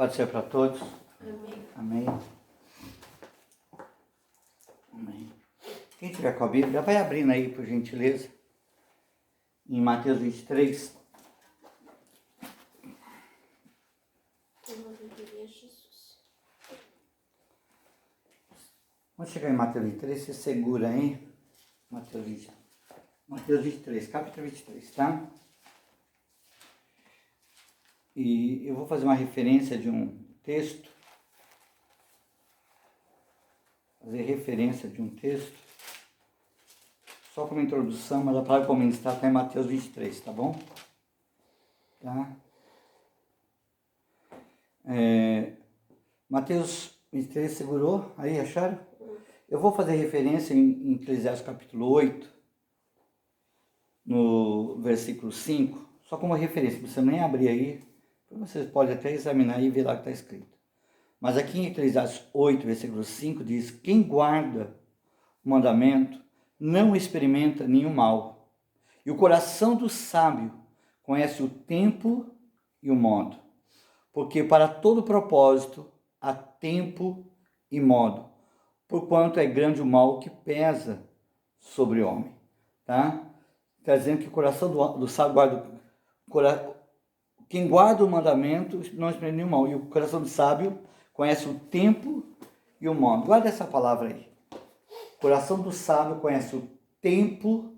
Pode ser para todos? Amém. Amém. Amém. Quem tiver com a Bíblia, vai abrindo aí, por gentileza. Em Mateus 23. Jesus. Vamos chegar em Mateus 23, você segura aí. Mateus 23, capítulo 23, tá? E eu vou fazer uma referência de um texto. Só como introdução, mas a palavra para ministrar está em Mateus 23, tá bom? Tá? Mateus 23, segurou? Aí, acharam? Eu vou fazer referência em Eclesiastes capítulo 8, no versículo 5, só como referência, você nem abrir aí, vocês podem até examinar e ver lá o que está escrito. Mas aqui em Eclesiastes 8, versículo 5, diz: quem guarda o mandamento não experimenta nenhum mal, e o coração do sábio conhece o tempo e o modo, porque para todo propósito há tempo e modo, porquanto é grande o mal que pesa sobre o homem. Tá? Está dizendo que o coração do sábio guarda. Quem guarda o mandamento não experimenta nenhum mal, e o coração do sábio conhece o tempo e o modo. Guarda essa palavra aí. O coração do sábio conhece o tempo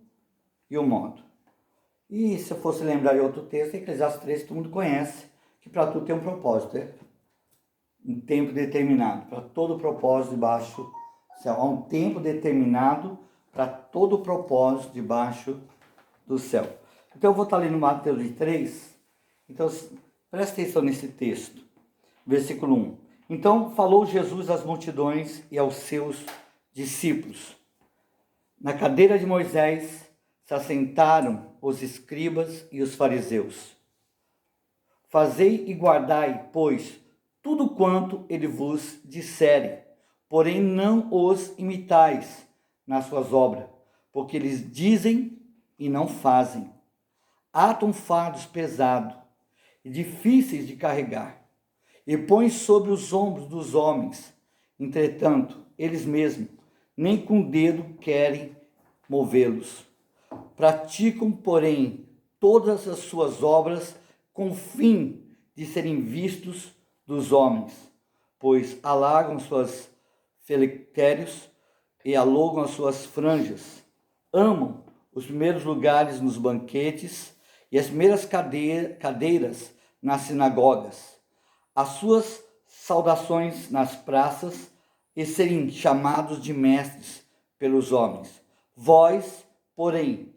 e o modo. E se eu fosse lembrar de outro texto, Eclesiastes 3, todo mundo conhece, que para tudo tem um propósito, né? Um tempo determinado, para todo propósito debaixo do céu. Há um tempo determinado para todo propósito debaixo do céu. Então eu vou estar lendo Mateus 23. Então presta atenção nesse texto. Versículo 1. Então falou Jesus às multidões e aos seus discípulos. Na cadeira de Moisés se assentaram os escribas e os fariseus. Fazei e guardai, pois, tudo quanto ele vos disser, porém não os imitais nas suas obras, porque eles dizem e não fazem. Atam fardos pesados e difíceis de carregar, e põem sobre os ombros dos homens. Entretanto, eles mesmos nem com o dedo querem movê-los. Praticam, porém, todas as suas obras com o fim de serem vistos dos homens, pois alargam suas felictérios e alongam as suas franjas. Amam os primeiros lugares nos banquetes e as primeiras cadeiras nas sinagogas, as suas saudações nas praças e serem chamados de mestres pelos homens. Vós, porém,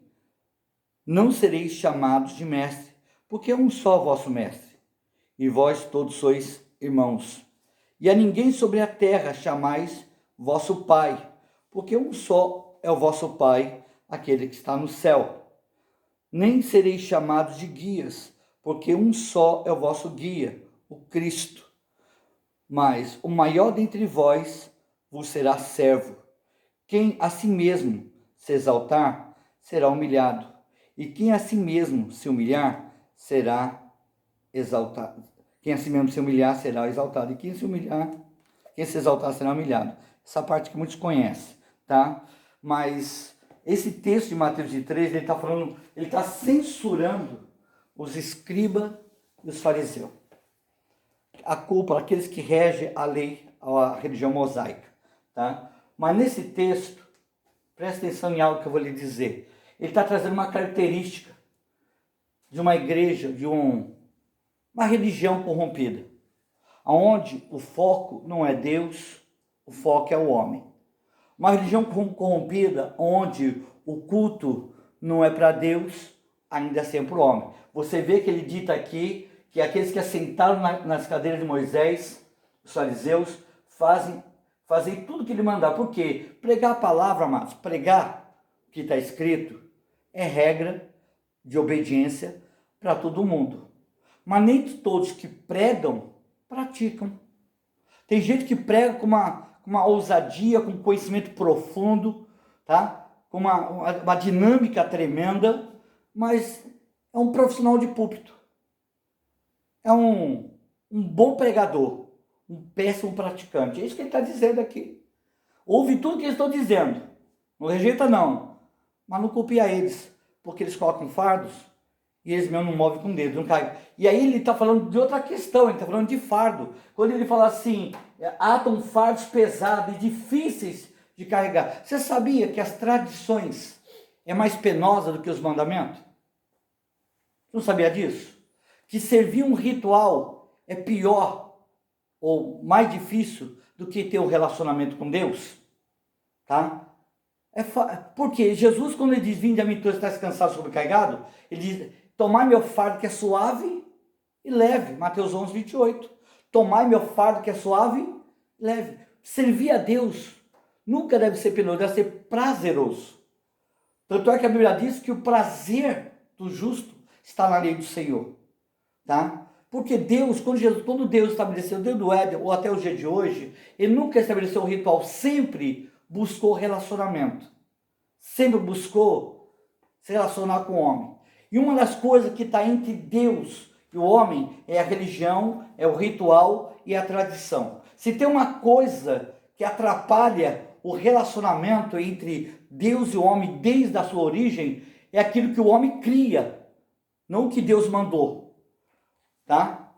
não sereis chamados de mestre, porque é um só vosso mestre, e vós todos sois irmãos. E a ninguém sobre a terra chamais vosso Pai, porque um só é o vosso Pai, aquele que está no céu. Nem sereis chamados de guias, porque um só é o vosso guia, o Cristo. Mas o maior dentre vós vos será servo. Quem a si mesmo se exaltar, será humilhado. E quem a si mesmo se humilhar, será exaltado. Quem a si mesmo se humilhar, será exaltado. E quem se exaltar, será humilhado. Essa parte que muitos conhecem, tá? Mas esse texto de Mateus 23, ele está falando, ele está censurando os escribas e os fariseus. A culpa, aqueles que regem a lei, a religião mosaica, tá? Mas nesse texto, presta atenção em algo que eu vou lhe dizer. Ele está trazendo uma característica de uma igreja, de uma religião corrompida, onde o foco não é Deus, o foco é o homem. Uma religião corrompida, onde o culto não é para Deus, ainda assim é para o homem. Você vê que ele dita aqui que aqueles que assentaram nas cadeiras de Moisés, os fariseus, fazem tudo que ele mandar. Por quê? Pregar a palavra, amados, pregar o que está escrito, é regra de obediência para todo mundo. Mas nem todos que pregam, praticam. Tem gente que prega com uma ousadia, com conhecimento profundo, tá? Com uma dinâmica tremenda, mas é um profissional de púlpito. É um um bom pregador, um péssimo praticante. É isso que ele está dizendo aqui. Ouve tudo que eles estão dizendo. Não rejeita não. Mas não copia eles. Porque eles colocam fardos e eles mesmo não movem com o dedo, não caem. E aí ele está falando de outra questão, ele está falando de fardo. Quando ele fala assim, atam fardos pesados e difíceis de carregar. Você sabia que as tradições é mais penosa do que os mandamentos? Você não sabia disso? Que servir um ritual é pior ou mais difícil do que ter um relacionamento com Deus? Tá? Porque Jesus, quando ele diz, vinde a mim todos que estáis cansados e sobrecarregados, ele diz, tomai meu fardo que é suave e leve. Mateus 11, 28. Tomai meu fardo que é suave e leve. Servir a Deus nunca deve ser penoso, deve ser prazeroso. Tanto é que a Bíblia diz que o prazer do justo está na lei do Senhor. Tá? Porque Deus, quando Deus estabeleceu, Deus do Éden, ou até o dia de hoje, ele nunca estabeleceu um ritual, sempre buscou relacionamento. Sempre buscou se relacionar com o homem. E uma das coisas que está entre Deus e o homem é a religião, é o ritual e a tradição. Se tem uma coisa que atrapalha o relacionamento entre Deus e o homem desde a sua origem, é aquilo que o homem cria, não o que Deus mandou. Tá?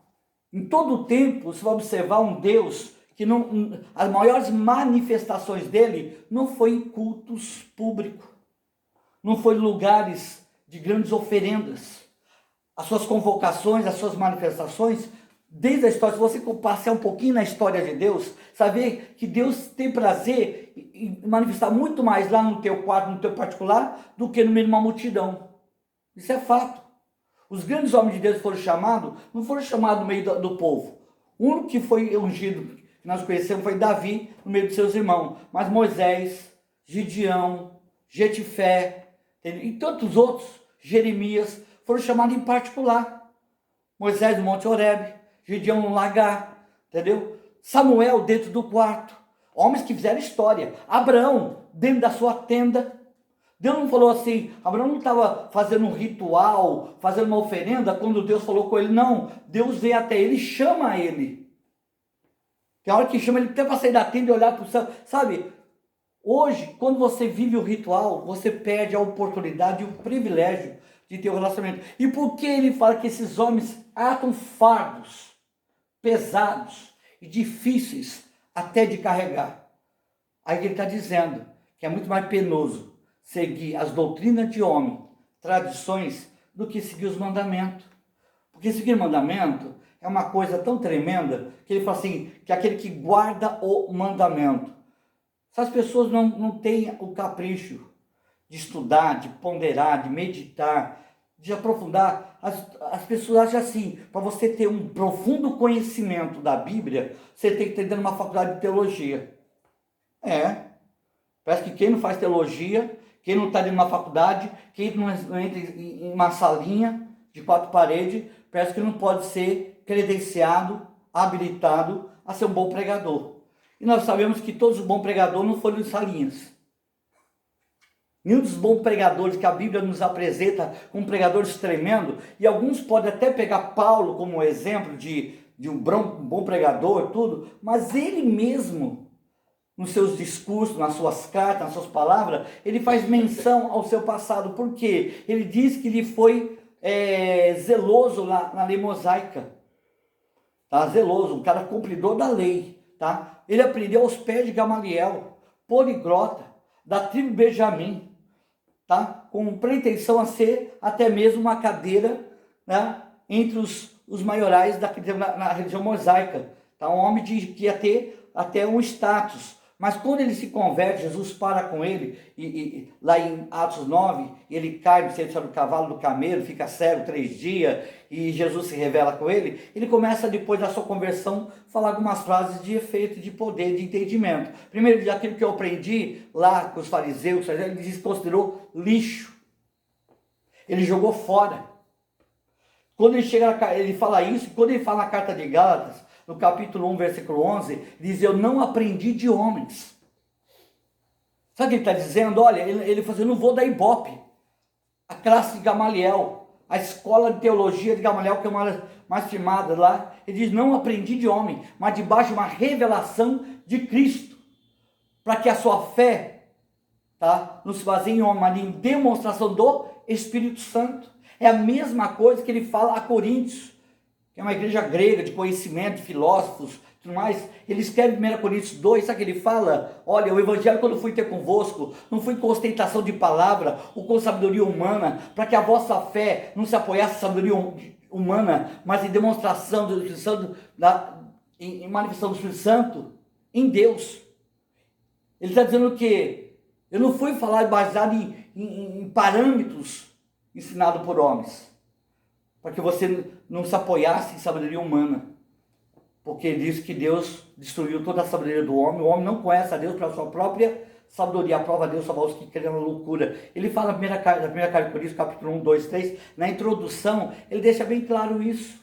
Em todo o tempo, você vai observar um Deus que as maiores manifestações dele não foi em cultos públicos, não foi em lugares de grandes oferendas. As suas convocações, as suas manifestações, desde a história, se você passear um pouquinho na história de Deus, saber que Deus tem prazer em manifestar muito mais lá no teu quarto, no teu particular, do que no meio de uma multidão. Isso é fato. Os grandes homens de Deus foram chamados, não foram chamados no meio do povo. O único que foi ungido, que nós conhecemos, foi Davi, no meio de seus irmãos. Mas Moisés, Gideão, Jetifé, e tantos outros, Jeremias, foram chamados em particular. Moisés no Monte Horebe, Gideão no lagar, entendeu? Samuel dentro do quarto. Homens que fizeram história. Abraão dentro da sua tenda. Deus não falou assim, Abraão não estava fazendo um ritual, fazendo uma oferenda, quando Deus falou com ele, não. Deus veio até ele e chama ele. Tem hora que chama ele até para sair da tenda e olhar para o céu. Sabe, hoje, quando você vive o ritual, você perde a oportunidade e o privilégio de ter um relacionamento. E por que ele fala que esses homens atam fardos pesados e difíceis até de carregar? Aí ele está dizendo que é muito mais penoso seguir as doutrinas de homem, tradições, do que seguir os mandamentos. Porque seguir mandamento é uma coisa tão tremenda, que ele fala assim, que é aquele que guarda o mandamento. Essas pessoas não têm o capricho de estudar, de ponderar, de meditar, de aprofundar. As pessoas acham assim, para você ter um profundo conhecimento da Bíblia, você tem que ter dentro de uma faculdade de teologia. Parece que quem não faz teologia, quem não está dentro de uma faculdade, quem não entra em uma salinha de 4 paredes, parece que não pode ser credenciado, habilitado a ser um bom pregador. E nós sabemos que todos os bons pregadores não foram em salinhas. Nenhum dos bons pregadores que a Bíblia nos apresenta como pregadores tremendos, e alguns podem até pegar Paulo como exemplo de um bom pregador, tudo, mas ele mesmo, nos seus discursos, nas suas cartas, nas suas palavras, ele faz menção ao seu passado. Por quê? Ele diz que ele foi zeloso na lei mosaica. Tá? Zeloso, um cara cumpridor da lei. Tá? Ele aprendeu aos pés de Gamaliel, poliglota, da tribo Benjamim, tá? Com pretensão a ser até mesmo uma cadeira, né, entre os maiorais na religião mosaica. Tá? Um homem que ia ter até um status. Mas quando ele se converte, Jesus para com ele, e lá em Atos 9, ele cai sobre o cavalo do camelo, fica cego 3 dias, e Jesus se revela com ele. Ele começa, depois da sua conversão, a falar algumas frases de efeito, de poder, de entendimento. Primeiro, ele diz, aquilo que eu aprendi lá com os fariseus, ele diz que considerou lixo. Ele jogou fora. Quando ele chega, ele fala isso, quando ele fala na carta de Gálatas, no capítulo 1, versículo 11, diz, eu não aprendi de homens. Sabe o que ele está dizendo? Olha, ele fala assim, eu não vou dar ibope. A classe de Gamaliel, a escola de teologia de Gamaliel, que é mais firmada lá, ele diz, não aprendi de homem, mas debaixo de uma revelação de Cristo, para que a sua fé, tá, não se baseie em homem, mas em demonstração do Espírito Santo. É a mesma coisa que ele fala a Coríntios, que é uma igreja grega de conhecimento, de filósofos, tudo mais. Ele escreve em 1 Coríntios 2, sabe que ele fala? Olha, o evangelho quando eu fui ter convosco, não foi com ostentação de palavra, ou com sabedoria humana, para que a vossa fé não se apoiasse em sabedoria humana, mas em demonstração do Espírito Santo, em manifestação do Espírito Santo, em Deus. Ele está dizendo que eu não fui falar baseado em parâmetros ensinados por homens, para que você não se apoiasse em sabedoria humana, porque ele diz que Deus destruiu toda a sabedoria do homem, o homem não conhece a Deus pela sua própria sabedoria, aprova a Deus salvar os que creem na loucura. Ele fala na primeira carta de Coríntios, capítulo 1, 2, 3, na introdução, ele deixa bem claro isso.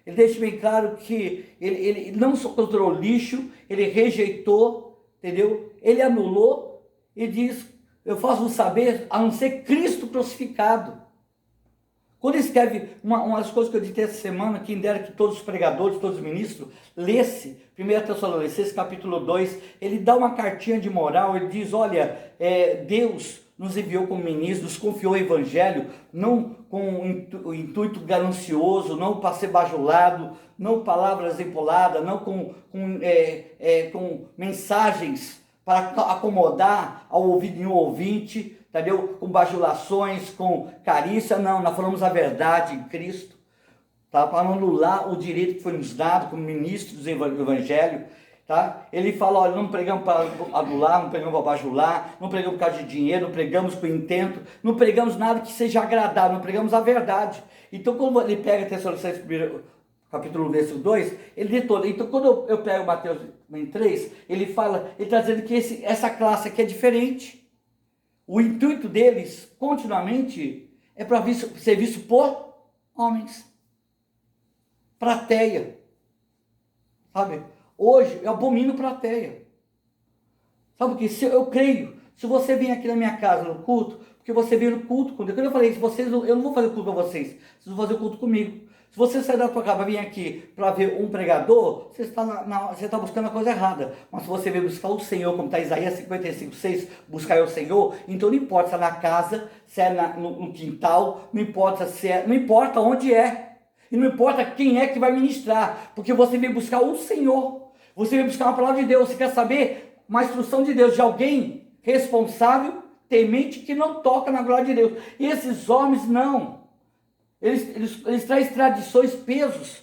Ele deixa bem claro que ele não só considerou lixo, ele rejeitou, entendeu? Ele anulou e diz, eu faço saber, a não ser Cristo crucificado. Quando ele escreve, uma das coisas que eu disse essa semana, quem dera que todos os pregadores, todos os ministros, lesse 1 Tessalonicenses capítulo 2, ele dá uma cartinha de moral, ele diz, olha, Deus nos enviou como ministros, nos confiou o evangelho, não com o intuito ganancioso, não para ser bajulado, não palavras empoladas, não com mensagens para acomodar ao ouvido de um ouvinte, entendeu? Com bajulações, com carícia, não, nós falamos a verdade em Cristo, tá? Para anular o direito que foi nos dado como ministros do Evangelho, tá? Ele fala, olha, não pregamos para anular, não pregamos para bajular, não pregamos por causa de dinheiro, não pregamos com intento, não pregamos nada que seja agradável, não pregamos a verdade. Então, quando ele pega Tessalonicenses capítulo 1, versículo 2, ele detona. Então, quando eu pego Mateus 3, ele fala, ele está dizendo que essa classe aqui é diferente. O intuito deles, continuamente, é para ser visto por homens. Plateia. Sabe? Hoje, eu abomino plateia. Sabe o que? Eu creio. Se você vem aqui na minha casa no culto, porque você veio no culto comigo. Quando eu falei, eu não vou fazer culto para vocês. Vocês vão fazer o culto comigo. Se você sair da tua casa e vir aqui para ver um pregador, você está buscando a coisa errada. Mas se você veio buscar o Senhor, como está Isaías 55:6, buscar o Senhor, então não importa se é na casa, se é no quintal, não importa não importa onde é. E não importa quem é que vai ministrar, porque você veio buscar o Senhor. Você veio buscar uma palavra de Deus. Você quer saber uma instrução de Deus, de alguém responsável, temente, que não toca na glória de Deus. E esses homens não. Eles trazem tradições, pesos,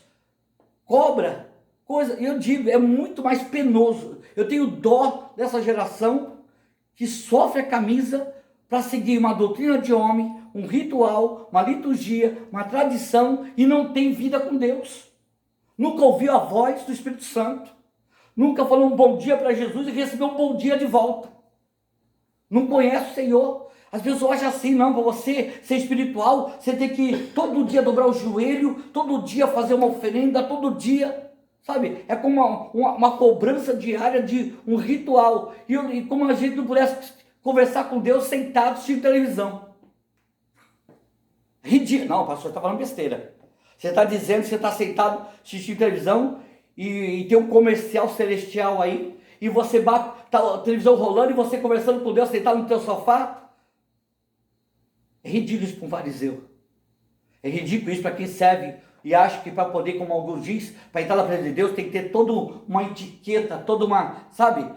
cobra, coisa. E eu digo, é muito mais penoso. Eu tenho dó dessa geração que sofre a camisa para seguir uma doutrina de homem, um ritual, uma liturgia, uma tradição, e não tem vida com Deus. Nunca ouviu a voz do Espírito Santo. Nunca falou um bom dia para Jesus e recebeu um bom dia de volta. Não conhece o Senhor. As pessoas acham assim, não, para você ser espiritual, você tem que todo dia dobrar o joelho, todo dia fazer uma oferenda, todo dia, sabe? É como uma cobrança diária de um ritual. E como a gente não pudesse conversar com Deus sentado assistindo televisão. Ridículo. Não, o pastor está falando besteira. Você está dizendo que você está sentado assistindo televisão e tem um comercial celestial aí, e você bate, tá a televisão rolando e você conversando com Deus sentado no teu sofá. É ridículo isso para um fariseu. É ridículo isso para quem serve e acha que para poder, como alguns diz, para entrar na presença de Deus tem que ter toda uma etiqueta, toda uma, sabe?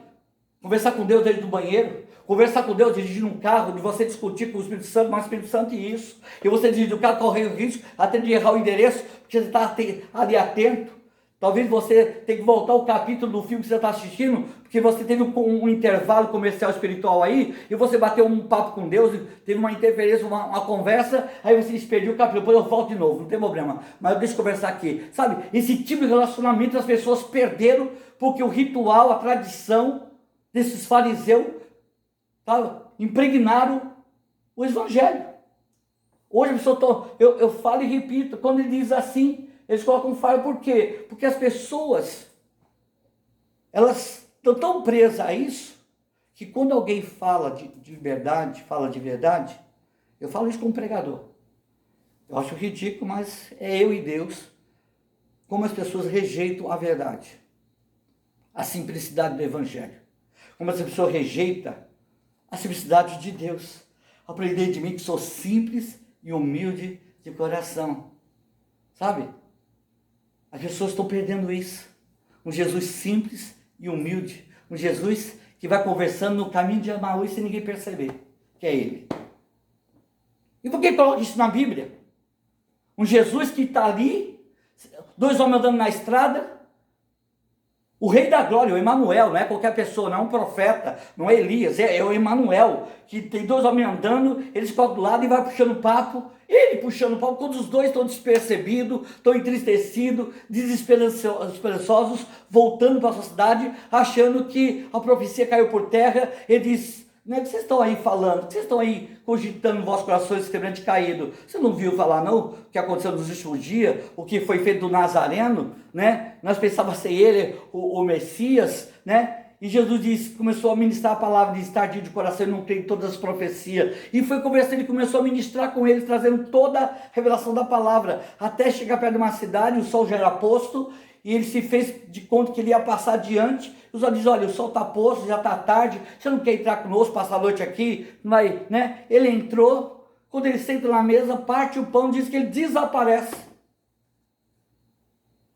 Conversar com Deus dentro do banheiro, conversar com Deus dirigindo um carro, de você discutir com o Espírito Santo, mas o Espírito Santo e isso. E você dirigir o carro, correr o risco até de errar o endereço, porque você está ali atento. Talvez você tenha que voltar ao capítulo do filme que você está assistindo, porque você teve um intervalo comercial espiritual aí, e você bateu um papo com Deus, teve uma interferência, uma conversa, aí você perdeu o capítulo, depois eu volto de novo, não tem problema, mas deixa eu conversar aqui. Sabe, esse tipo de relacionamento as pessoas perderam, porque o ritual, a tradição desses fariseus, tá, impregnaram o evangelho. Hoje a pessoa, eu falo e repito, quando ele diz assim, eles colocam falha, por quê? Porque as pessoas, elas estão tão presas a isso, que quando alguém fala de verdade, eu falo isso como pregador. Eu acho ridículo, mas é eu e Deus. como as pessoas rejeitam a verdade, a simplicidade do Evangelho. Como essa pessoa rejeita a simplicidade de Deus. Aprendei de mim que sou simples e humilde de coração. Sabe? As pessoas estão perdendo isso. Um Jesus simples e humilde. Um Jesus que vai conversando no caminho de Emaús sem ninguém perceber que é Ele. E por que coloca isso na Bíblia? Um Jesus que está ali, dois homens andando na estrada, o Rei da Glória, o Emanuel, não é qualquer pessoa, não é um profeta, não é Elias, é o Emanuel, que tem dois homens andando, eles colocam do lado e vai puxando papo, ele puxando papo, quando os dois estão despercebidos, estão entristecidos, desesperançosos, voltando para a sua cidade, achando que a profecia caiu por terra. Ele diz: não é que vocês estão aí falando, que vocês estão aí cogitando no vosso coração escrevendo caído. Você não viu falar não o que aconteceu nos últimos dias, o que foi feito do Nazareno, né? Nós pensávamos ser ele, o Messias, né? E Jesus disse, começou a ministrar a palavra de estar de coração e não crer em todas as profecias. E foi conversando, ele começou a ministrar com eles, trazendo toda a revelação da palavra. Até chegar perto de uma cidade, o sol já era posto, e ele se fez de conta que ele ia passar adiante. Os olhos dizem: olha, o sol está posto, já está tarde, você não quer entrar conosco, passar a noite aqui? Vai, né? Ele entrou, quando ele senta na mesa, parte o pão, diz que ele desaparece.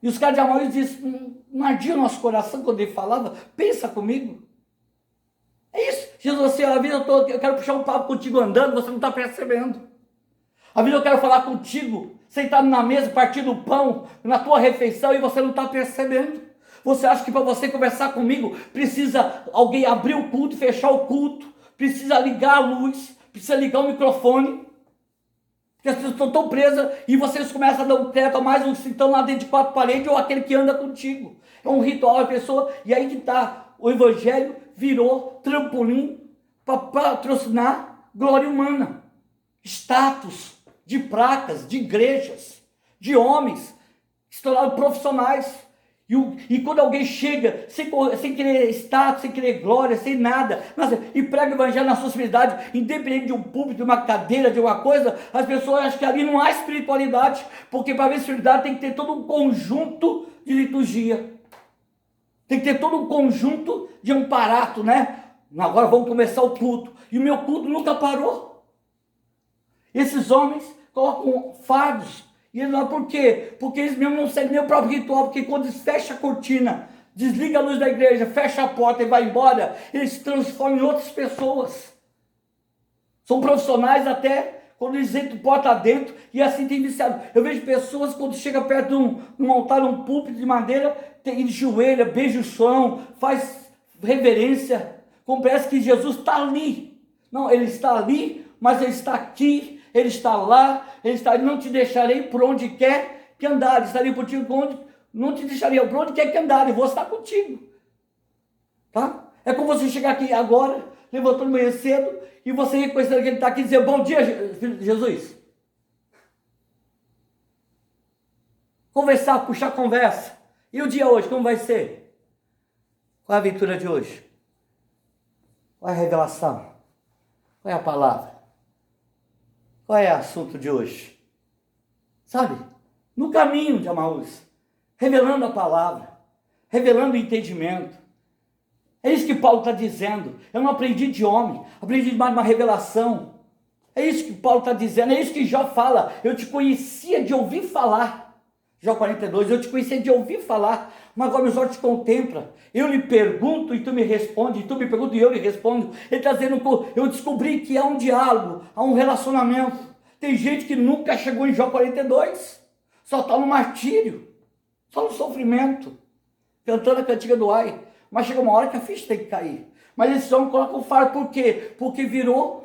E os caras de Emaús dizem: não ardia o nosso coração quando ele falava? Pensa comigo. É isso. Jesus, assim, a vida eu quero puxar um papo contigo andando, você não está percebendo. A vida eu quero falar contigo, sentado na mesa, partindo o pão, na tua refeição, e você não está percebendo. Você acha que para você conversar comigo, precisa alguém abrir o culto, fechar o culto, precisa ligar a luz, precisa ligar o microfone, porque as pessoas estão tão presas, e vocês começam a dar um teto a mais, uns que estão lá dentro de quatro paredes, ou aquele que anda contigo. É um ritual, a pessoa, e aí que está, o Evangelho virou trampolim para patrocinar glória humana, status de placas, de igrejas, de homens, que se tornaram profissionais. E quando alguém chega, sem querer status, sem querer glória, sem nada, e prega o evangelho na sua simplicidade, independente de um púlpito, de uma cadeira, de uma coisa, as pessoas acham que ali não há espiritualidade, porque para haver espiritualidade tem que ter todo um conjunto de liturgia, tem que ter todo um conjunto de amparato, né? Agora vamos começar o culto, e o meu culto nunca parou. Esses homens colocam fardos. E eles falam: por quê? Porque eles mesmo não seguem nem o próprio ritual, porque quando eles fecham a cortina, desliga a luz da igreja, fecha a porta e vai embora, eles se transformam em outras pessoas. São profissionais até quando eles entram porta dentro, e assim tem viciado. Eu vejo pessoas quando chega perto de um altar, um púlpito de madeira, ele joelha, beija o chão, faz reverência, como parece que Jesus está ali. Não, ele está ali, mas ele está aqui. Ele está lá, ele não te deixarei por onde quer que andar, estarei contigo por onde, não te deixarei por onde quer que andar, e vou estar contigo, tá? É como você chegar aqui agora, levantando de manhã cedo, e você reconhecendo que ele está aqui e dizer: bom dia, Jesus. Conversar, puxar conversa. E o dia hoje, como vai ser? Qual é a aventura de hoje? Qual é a revelação? Qual é a palavra? Qual é o assunto de hoje? Sabe? No caminho de Emaús, revelando a palavra, revelando o entendimento. É isso que Paulo está dizendo. Eu não aprendi de homem, aprendi mais uma revelação. É isso que Paulo está dizendo, é isso que Jó fala. Eu te conhecia de ouvir falar. Jó 42, eu te conhecia de ouvir falar, mas agora meus olhos te contemplam. Eu lhe pergunto e tu me responde, e tu me pergunta e eu lhe respondo. Ele está dizendo que eu descobri que há um diálogo, há um relacionamento. Tem gente que nunca chegou em Jó 42, só está no martírio, só no sofrimento, cantando a cantiga do ai. Mas chega uma hora que a ficha tem que cair. Mas esse homem coloca o fardo, por quê? Porque virou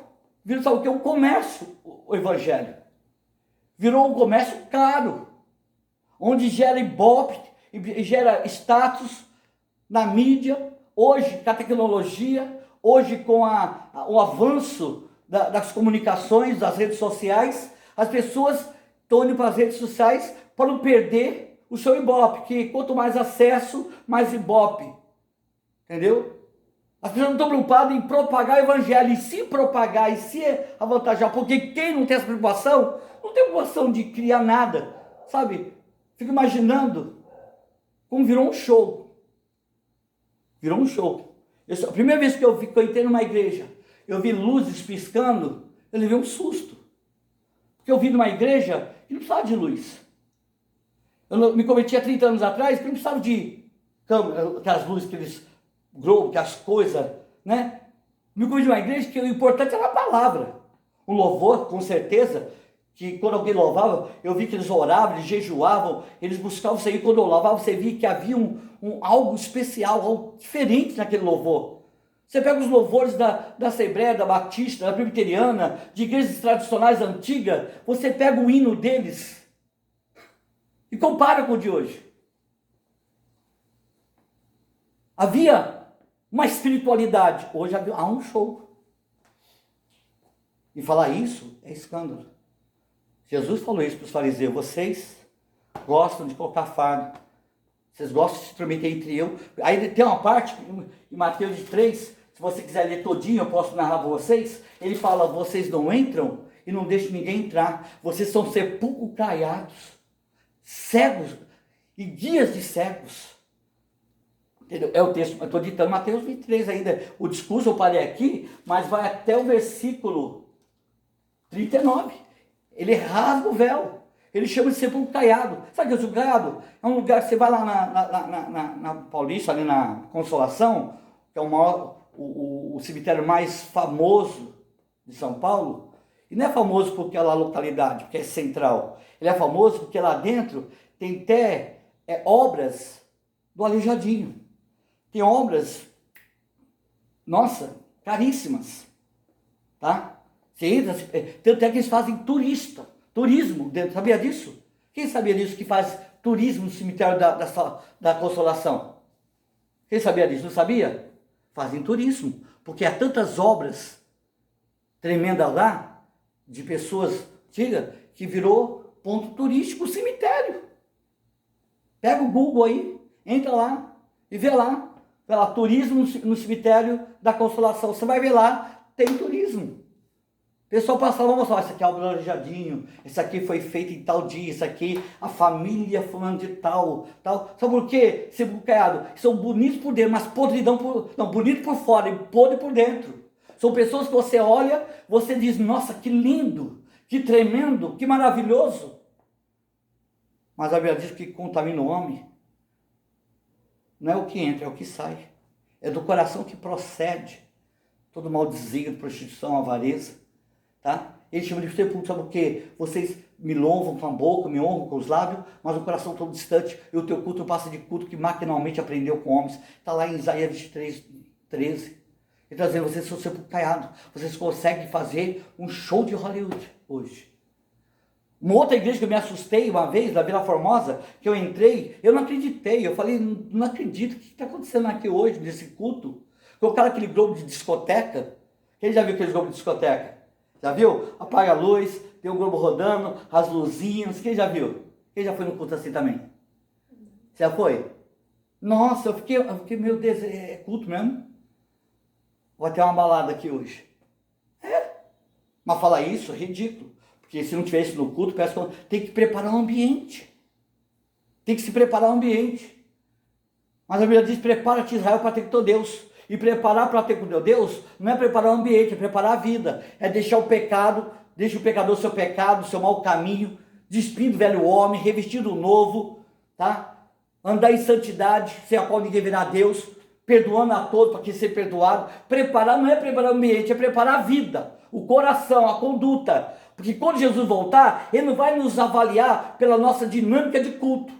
sabe o que? Um comércio, o evangelho. Virou um comércio caro, onde gera ibope, gera status na mídia. Hoje, com a tecnologia, hoje com o avanço das comunicações, das redes sociais, as pessoas estão indo para as redes sociais para não perder o seu ibope, que quanto mais acesso, mais ibope. Entendeu? As pessoas não estão preocupadas em propagar o evangelho, e se propagar, e se avantajar, porque quem não tem essa preocupação, não tem preocupação de criar nada, sabe? Fico imaginando como virou um show. Virou um show. A primeira vez que eu entrei numa igreja, eu vi luzes piscando, eu levei um susto. Porque eu vi numa igreja que não precisava de luz. Eu me converti há 30 anos atrás, que não precisava de câmera, aquelas luzes, aqueles globos, aquelas coisas, né? Me converti numa igreja que o importante era a palavra. O louvor, com certeza, que quando alguém louvava, eu vi que eles oravam, eles jejuavam, eles buscavam isso aí. Quando eu louvava, você via que havia algo especial, algo diferente naquele louvor. Você pega os louvores da Assembleia, da Batista, da Presbiteriana, de igrejas tradicionais antigas, você pega o hino deles e compara com o de hoje. Havia uma espiritualidade, hoje há um show. E falar isso é escândalo. Jesus falou isso para os fariseus: vocês gostam de colocar fardo, vocês gostam de se intrometer entre eu. Aí tem uma parte, em Mateus 3, se você quiser ler todinho, eu posso narrar para vocês. Ele fala: vocês não entram e não deixam ninguém entrar. Vocês são sepulcros caiados, cegos e guias de cegos. Entendeu? É o texto, eu estou ditando Mateus 23 ainda. O discurso eu parei aqui, mas vai até o versículo 39. Ele rasga o véu. Ele chama de sepulcro caiado. Sabe o que é o sepulcro caiado? É um lugar que você vai lá na Paulista, ali na Consolação, que é o cemitério mais famoso de São Paulo. E não é famoso porque é lá a localidade, porque é central. Ele é famoso porque lá dentro tem até obras do Aleijadinho. Tem obras, nossa, caríssimas. Tá? Você entra, tanto é que eles fazem turismo dentro. Sabia disso? Quem sabia disso que faz turismo no cemitério da Consolação? Quem sabia disso? Não sabia? Fazem turismo, porque há tantas obras tremendas lá, de pessoas antigas, que virou ponto turístico o cemitério. Pega o Google aí, entra lá e vê lá. Vê lá, turismo no cemitério da Consolação. Você vai ver lá, tem turismo. O pessoal passa lá e mostra: isso aqui é o Aleijadinho, isso aqui foi feito em tal dia, isso aqui, a família fulano de tal. Sabe por quê? Sepulcro caiado. São bonitos por dentro, mas podridão bonito por fora e podre por dentro. São pessoas que você olha, você diz: nossa, que lindo, que tremendo, que maravilhoso. Mas a Bíblia diz que contamina o homem. Não é o que entra, é o que sai. É do coração que procede todo mau desígnio, prostituição, avareza. Tá? Ele chama de sepulcro, sabe o quê? Vocês me louvam com a boca, me honram com os lábios, mas o coração todo distante, e o teu culto passa de culto que maquinalmente aprendeu com homens. Está lá em Isaías 23, 13. Ele está dizendo: vocês são sepulcro caiado. Vocês conseguem fazer um show de Hollywood hoje. Uma outra igreja que eu me assustei uma vez, na Vila Formosa, que eu entrei, eu não acreditei. Eu falei: não acredito, o que está acontecendo aqui hoje, nesse culto? Colocaram aquele globo de discoteca. Quem já viu aquele globo de discoteca? Já viu? Apaga a luz, tem o globo rodando, as luzinhas. Quem já viu? Quem já foi no culto assim também? Já foi? Nossa, eu fiquei meu Deus, é culto mesmo? Vou ter uma balada aqui hoje. Mas falar isso é ridículo. Porque se não tiver isso no culto, parece que tem que preparar o ambiente. Tem que se preparar o ambiente. Mas a Bíblia diz: prepara-te, Israel, para ter com teu Deus. E preparar para ter com teu Deus não é preparar o ambiente, é preparar a vida. É deixar o pecado, deixa o pecador seu pecado, seu mau caminho, despindo o velho homem, revestindo o novo, tá? Andar em santidade, sem a qual ninguém verá Deus, perdoando a todos para que ser perdoado. Preparar não é preparar o ambiente, é preparar a vida, o coração, a conduta. Porque quando Jesus voltar, Ele não vai nos avaliar pela nossa dinâmica de culto,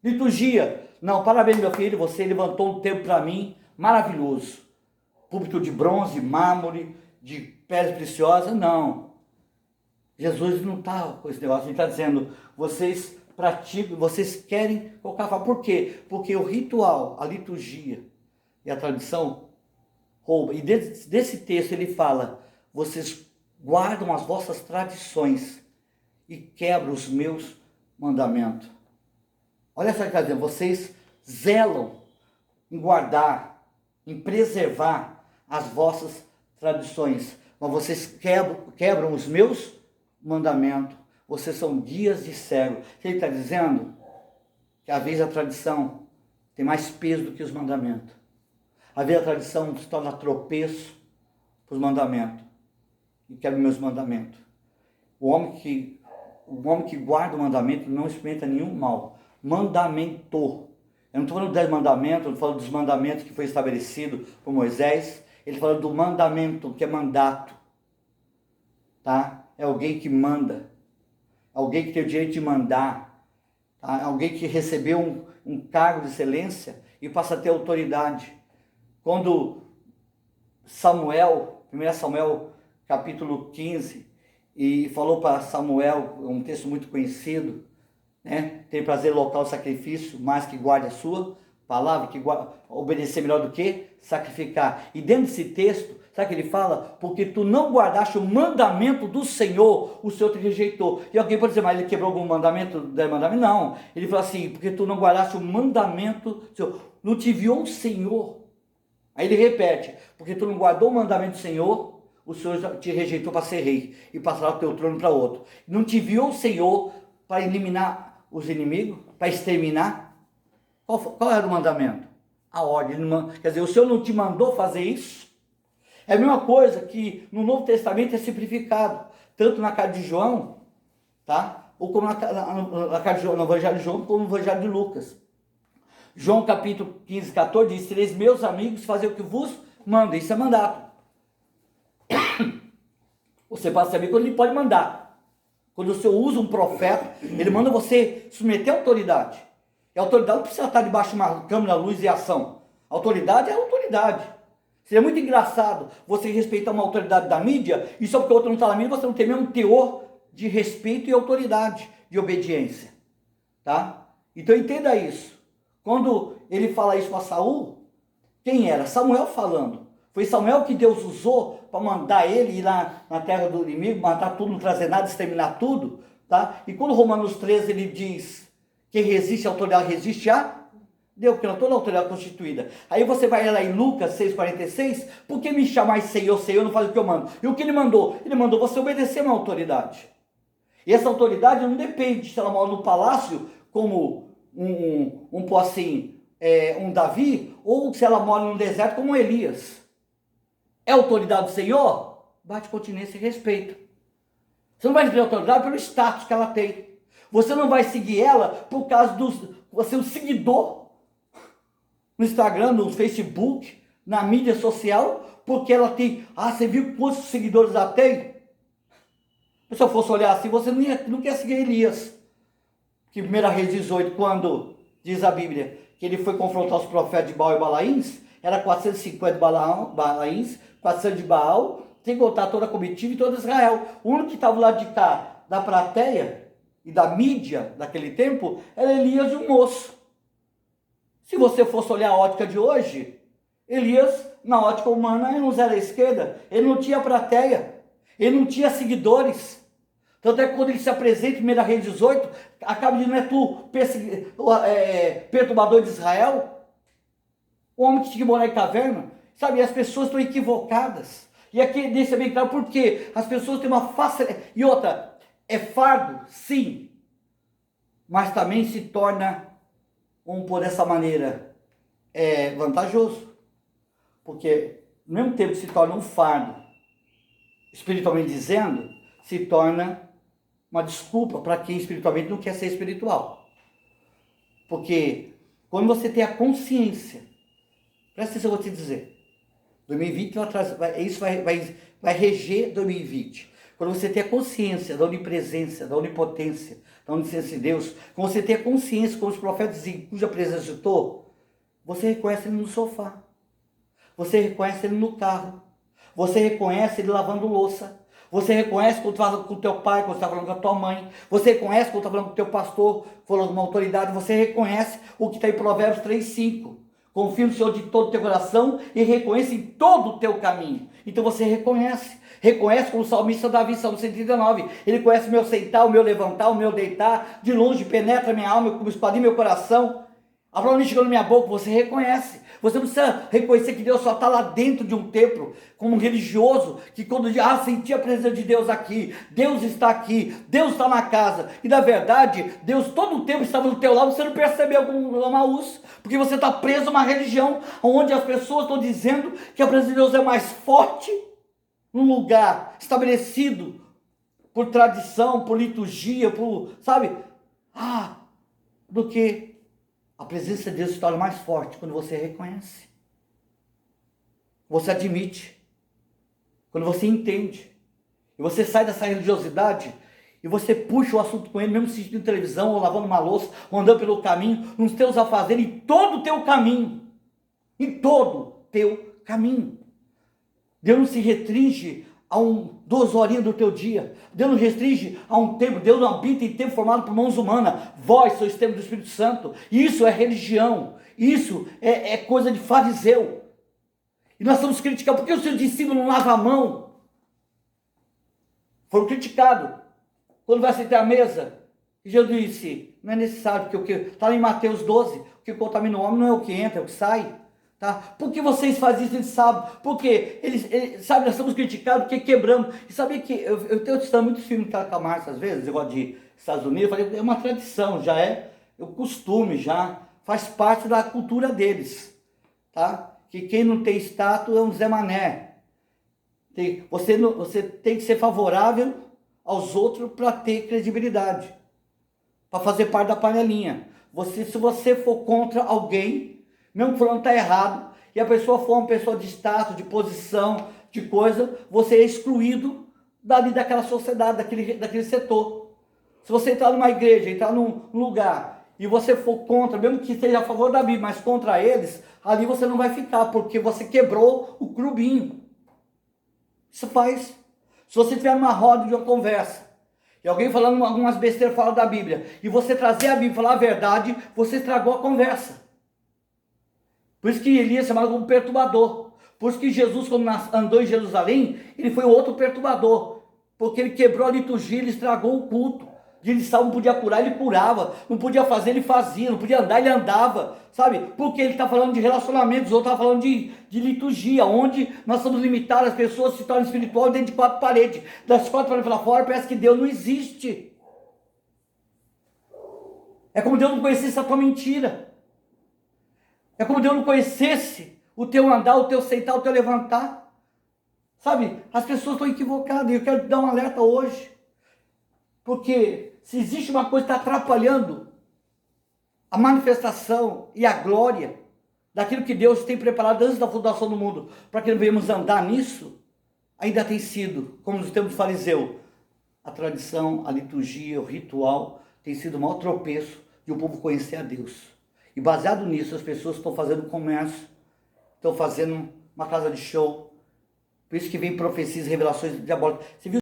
liturgia. Não, parabéns, meu filho, você levantou um tempo para mim maravilhoso. Púlpito de bronze, mármore, de pedras preciosas. Não. Jesus não está com esse negócio. Ele está dizendo: vocês praticam, vocês querem colocar. Por quê? Porque o ritual, a liturgia e a tradição rouba. E desse texto ele fala: vocês guardam as vossas tradições e quebram os meus mandamentos. Olha só o que está dizendo: vocês zelam em guardar, em preservar as vossas tradições, mas vocês quebram os meus mandamentos. Vocês são guias de cego. Ele está dizendo que às vezes a tradição tem mais peso do que os mandamentos. Às vezes a tradição se torna tropeço para os mandamentos. E quero meus mandamentos. O homem que guarda o mandamento não experimenta nenhum mal. Mandamento. Eu não estou falando dos 10 mandamentos, eu estou falando dos mandamentos que foi estabelecido por Moisés. Ele fala do mandamento, que é mandato. Tá? É alguém que manda. Alguém que tem o direito de mandar. Tá? Alguém que recebeu um cargo de excelência e passa a ter autoridade. Quando Samuel, 1 Samuel capítulo 15, e falou para Samuel, um texto muito conhecido, né? Tem prazer local do sacrifício, mas que guarde a sua palavra, que obedecer melhor do que sacrificar. E dentro desse texto, sabe o que ele fala? Porque tu não guardaste o mandamento do Senhor, o Senhor te rejeitou. E alguém pode dizer, mas ele quebrou algum mandamento? Não. Ele fala assim, porque tu não guardaste o mandamento do Senhor. Não te enviou o Senhor. Aí ele repete, porque tu não guardou o mandamento do Senhor, o Senhor te rejeitou para ser rei e passar o teu trono para outro. Não te enviou o Senhor para eliminar os inimigos, para exterminar. Qual era o mandamento? A ordem. Quer dizer, o Senhor não te mandou fazer isso? É a mesma coisa que no Novo Testamento é simplificado, tanto na carta de João, tá? Ou como na carta de João, no Evangelho de João, como no Evangelho de Lucas. João capítulo 15, 14 diz, sereis meus amigos, fazer o que vos mando. Isso é mandato. Você passa a saber quando ele pode mandar. Quando o Senhor usa um profeta, ele manda você submeter a autoridade. E a autoridade não precisa estar debaixo de uma câmera, luz e ação. A autoridade é a autoridade. Seria muito engraçado você respeitar uma autoridade da mídia e só porque o outro não está na mídia, você não tem mesmo teor de respeito e autoridade, de obediência. Tá? Então entenda isso. Quando ele fala isso para Saul, quem era? Samuel falando. Foi Samuel que Deus usou para mandar ele ir lá na terra do inimigo, matar tudo, não trazer nada, exterminar tudo. Tá? E quando Romanos 13 ele diz, quem resiste à autoridade resiste a Deus, porque não toda a autoridade constituída. Aí você vai lá em Lucas 6,46, por que me chamais Senhor, Senhor, não faz o que eu mando? E o que ele mandou? Ele mandou você obedecer a uma autoridade. E essa autoridade não depende se ela mora no palácio, como um Davi, ou se ela mora no deserto, como um Elias. É autoridade do Senhor? Bate continência e respeito. Você não vai receber autoridade pelo status que ela tem. Você não vai seguir ela por causa você é um seguidor no Instagram, no Facebook, na mídia social, porque ela tem, você viu quantos seguidores ela tem? Se eu fosse olhar assim, você não quer seguir Elias. Que 1 Reis 18, quando diz a Bíblia que ele foi confrontar os profetas de Baal e Balaíns, era 450 Balaíns, 400 de Baal, sem contar toda a comitiva e todo Israel. O único que estava do lado de cá, da plateia e da mídia daquele tempo, era Elias e um moço. Se você fosse olhar a ótica de hoje, Elias, na ótica humana, ele não era à esquerda, ele não tinha plateia, ele não tinha seguidores. Tanto é que quando ele se apresenta em 1 Reis 18, acaba dizendo, não é tu perturbador de Israel? O homem que tinha que morar em caverna? Sabe, as pessoas estão equivocadas. E aqui deixa bem claro, porque as pessoas têm uma facilidade. E outra, é fardo, sim, mas também se torna, por dessa maneira, vantajoso. Porque, ao mesmo tempo que se torna um fardo, espiritualmente dizendo, se torna uma desculpa para quem espiritualmente não quer ser espiritual. Porque, quando você tem a consciência, presta atenção, eu vou te dizer, 2020 isso vai reger 2020. Quando você tem a consciência da onipresença, da onipotência, da onisciência de Deus, quando você tem a consciência, como os profetas dizem, cuja presença eu estou, você reconhece ele no sofá, você reconhece ele no carro, você reconhece ele lavando louça, você reconhece quando está falando com o teu pai, quando está falando com a tua mãe, você reconhece quando está falando com o teu pastor, falando com uma autoridade, você reconhece o que está em Provérbios 3,5. Confia no Senhor de todo o teu coração e reconhece em todo o teu caminho. Então você reconhece como o salmista Davi, Salmo 139, ele conhece o meu sentar, o meu levantar, o meu deitar, de longe penetra minha alma como espada em meu coração. A palavra chegou na minha boca, você reconhece. Você não precisa reconhecer que Deus só está lá dentro de um templo, como um religioso, que quando diz, senti a presença de Deus aqui, Deus está aqui, Deus está na casa. E na verdade, Deus todo o tempo estava do teu lado, você não percebeu algum Lamaús, porque você está preso a uma religião, onde as pessoas estão dizendo que a presença de Deus é mais forte, num lugar estabelecido, por tradição, por liturgia, do que a presença de Deus se torna mais forte quando você reconhece, você admite, quando você entende, e você sai dessa religiosidade, e você puxa o assunto com ele, mesmo assistindo televisão, ou lavando uma louça, ou andando pelo caminho, nos teus afazeres, em todo o teu caminho, Deus não se restringe a 2 horinhas do teu dia. Deus não restringe a um tempo. Deus não habita em tempo formado por mãos humanas. Vós sois templo do Espírito Santo. Isso é religião. Isso é coisa de fariseu. E nós estamos criticando. Por que os seus discípulos não lavam a mão? Foram criticados. Quando vai sentar à mesa, Jesus disse, não é necessário, porque está em Mateus 12, o que contamina o homem não é o que entra, é o que sai. Tá? Por que vocês fazem isso? Eles sabem. Porque eles sabe, nós estamos criticados porque quebramos. E sabia que eu tenho assistido muitos filmes com a Márcia, às vezes, igual de Estados Unidos, eu falei, é uma tradição, já é o costume, já faz parte da cultura deles. Tá? Que quem não tem status é um Zé Mané. Você tem que ser favorável aos outros para ter credibilidade, para fazer parte da panelinha. Se você for contra alguém, mesmo que falando está errado, e a pessoa for uma pessoa de status, de posição, de coisa, você é excluído daquela sociedade, daquele setor. Se você entrar numa igreja, entrar num lugar, e você for contra, mesmo que esteja a favor da Bíblia, mas contra eles, ali você não vai ficar, porque você quebrou o clubinho. Isso faz. Se você estiver numa roda de uma conversa, e alguém falando algumas besteiras fala da Bíblia, e você trazer a Bíblia e falar a verdade, você estragou a conversa. Por isso que Elias é chamado como perturbador. Por isso que Jesus, quando andou em Jerusalém, ele foi outro perturbador. Porque ele quebrou a liturgia, ele estragou o culto. De lição não podia curar, ele curava. Não podia fazer, ele fazia. Não podia andar, ele andava. Sabe? Porque ele está falando de relacionamentos, outro está falando de liturgia, onde nós somos limitados, as pessoas se tornam espirituais dentro de 4 paredes. Das 4 paredes para fora, parece que Deus não existe. É como Deus não conhecesse a tua mentira. É como Deus não conhecesse o teu andar, o teu sentar, o teu levantar. Sabe? As pessoas estão equivocadas. E eu quero te dar um alerta hoje. Porque se existe uma coisa que está atrapalhando a manifestação e a glória daquilo que Deus tem preparado antes da fundação do mundo, para que venhamos andar nisso, ainda tem sido, como nos tempos do fariseu, a tradição, a liturgia, o ritual, tem sido o maior tropeço de o povo conhecer a Deus. E baseado nisso, as pessoas estão fazendo comércio, estão fazendo uma casa de show. Por isso que vem profecias, revelações diabólicas. Você viu